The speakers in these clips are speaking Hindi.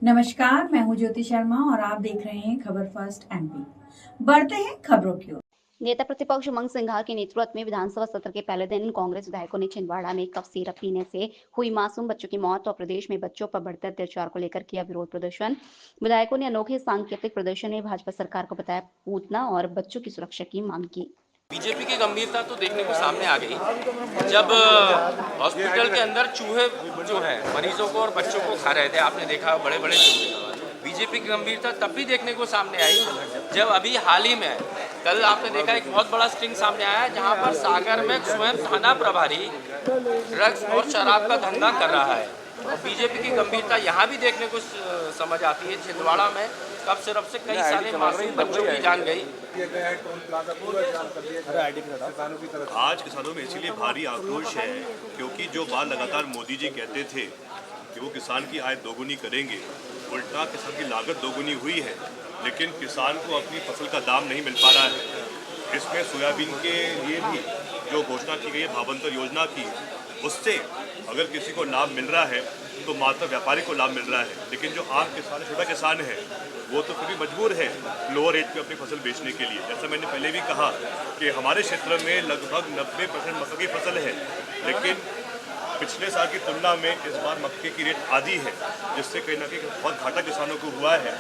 नमस्कार, मैं हूं ज्योति शर्मा और आप देख रहे हैं खबर फर्स्ट एमपी। बढ़ते हैं खबरों की ओर। नेता प्रतिपक्ष उमंग सिंघार के नेतृत्व में विधानसभा सत्र के पहले दिन कांग्रेस विधायकों ने छिंदवाड़ा में कफ सिरप पीने से हुई मासूम बच्चों की मौत और प्रदेश में बच्चों पर बढ़ते अत्याचार को लेकर किया विरोध प्रदर्शन। विधायकों ने अनोखे सांकेतिक प्रदर्शन में भाजपा सरकार को बताया पूतना और बच्चों की सुरक्षा की मांग की। बीजेपी की गंभीरता तो देखने को सामने आ गई जब हॉस्पिटल के अंदर चूहे जो हैं मरीजों को और बच्चों को खा रहे थे। आपने देखा बड़े बड़े चूहे। बीजेपी की गंभीरता तब भी देखने को सामने आई जब अभी हाल ही में कल आपने देखा एक बहुत बड़ा स्ट्रिंग सामने आया जहां पर सागर में स्वयं थाना प्रभारी ड्रग्स और शराब का धंधा कर रहा है। और बीजेपी की गंभीरता यहाँ भी देखने को समझ आती है। छिंदवाड़ा में कब सिर्फ से कई सारे मासूम बच्चों की जान गई। आज किसानों में इसीलिए भारी आक्रोश है क्योंकि जो बात लगातार मोदी जी कहते थे कि वो किसान की आय दोगुनी करेंगे, उल्टा किसान की लागत दोगुनी हुई है, लेकिन किसान को अपनी फसल का दाम नहीं मिल पा रहा है। इसमें सोयाबीन के लिए भी जो घोषणा की गई है भावांतर योजना की, उससे अगर किसी को लाभ मिल रहा है तो मात्र व्यापारी को लाभ मिल रहा है, लेकिन जो आम किसान छोटा किसान है वो तो फिर भी मजबूर है लोअर रेट पे अपनी फसल बेचने के लिए। जैसा मैंने पहले भी कहा कि हमारे क्षेत्र में लगभग 90% मक्के की फसल है, लेकिन पिछले साल की तुलना में इस बार मक्के की रेट आधी है, जिससे कहीं ना कहीं बहुत घाटा किसानों को हुआ है।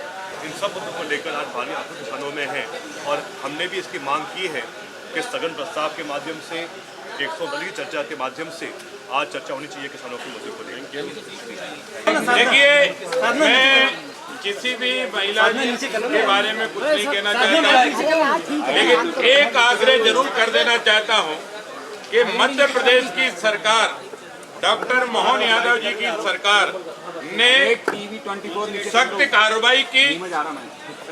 इन सब मुद्दों को लेकर आज भारी आक्रोश किसानों में है और हमने भी इसकी मांग की है कि स्थगन प्रस्ताव के माध्यम से 110 की चर्चा के माध्यम से आज चर्चा होनी चाहिए किसानों के मुद्दे को लेकर। देखिए, मैं किसी भी महिला के बारे में कुछ नहीं कहना चाहता, लेकिन एक आग्रह जरूर कर देना चाहता हूं कि मध्य प्रदेश की सरकार, डॉक्टर मोहन यादव जी की सरकार ने सख्त कार्रवाई की।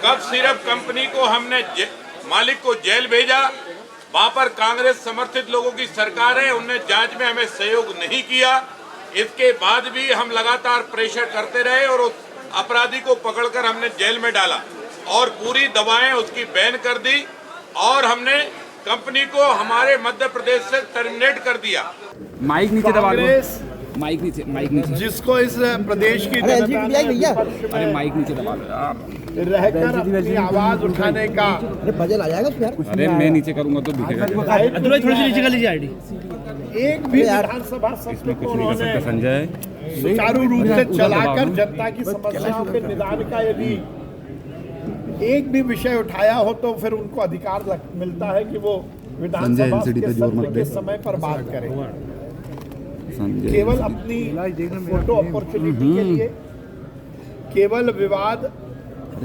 कफ सिरप कंपनी को हमने मालिक को जेल भेजा। वहां पर कांग्रेस समर्थित लोगों की सरकार है, उनने जांच में हमें सहयोग नहीं किया। इसके बाद भी हम लगातार प्रेशर करते रहे और उस अपराधी को पकड़कर हमने जेल में डाला और पूरी दवाएं उसकी बैन कर दी और हमने कंपनी को हमारे मध्य प्रदेश से टर्मिनेट कर दिया। माइक नीचे दबा लो, माइक नीचे जिसको इस प्रदेश की जनता अरे माइक नीचे दबा लो यार, रहकर अपनी आवाज उठाने का बजल आ जाएगा यार। अरे मैं नीचे करूंगा तो दिखेगा। थोड़ी सी नीचे कर लीजिए आईडी। एक भी विधानसभा सत्र को उन्होंने संजय सुचारू रूप से चलाकर जनता की समस्याओं के निदान का यदि एक भी विषय उठाया हो तो फिर उनको अधिकार मिलता है कि वो विधानसभा के सत्र के समय पर बात करें। केवल अपनी फोटो अपॉर्चुनिटी के लिए, केवल विवाद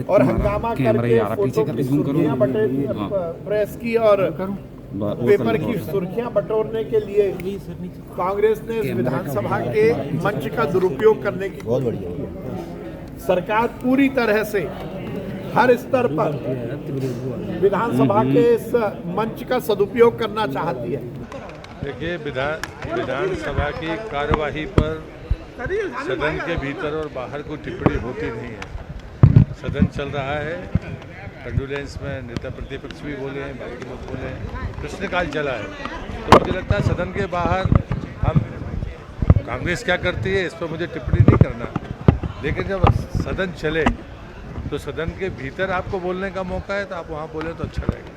और हंगामा करके फोटो की सुर्खियां प्रेस की और पेपर की सुर्खियां बटोरने के लिए कांग्रेस ने विधानसभा के मंच का दुरुपयोग करने की बहुत बढ़िया सरकार पूरी तरह से हर स्तर पर विधानसभा के इस मंच का सदुपयोग करना चाहती है। देखिए, विधानसभा की कार्यवाही पर सदन के भीतर और बाहर कोई टिप्पणी होती नहीं है। सदन चल रहा है, कंडोलेंस में नेता प्रतिपक्ष भी बोले हैं, बाकी लोग बोले हैं, प्रश्नकाल चला है। तो मुझे लगता है सदन के बाहर हम कांग्रेस क्या करती है इस पर मुझे टिप्पणी नहीं करना, लेकिन जब सदन चले तो सदन के भीतर आपको बोलने का मौका है तो आप वहाँ बोले तो अच्छा रहेगा।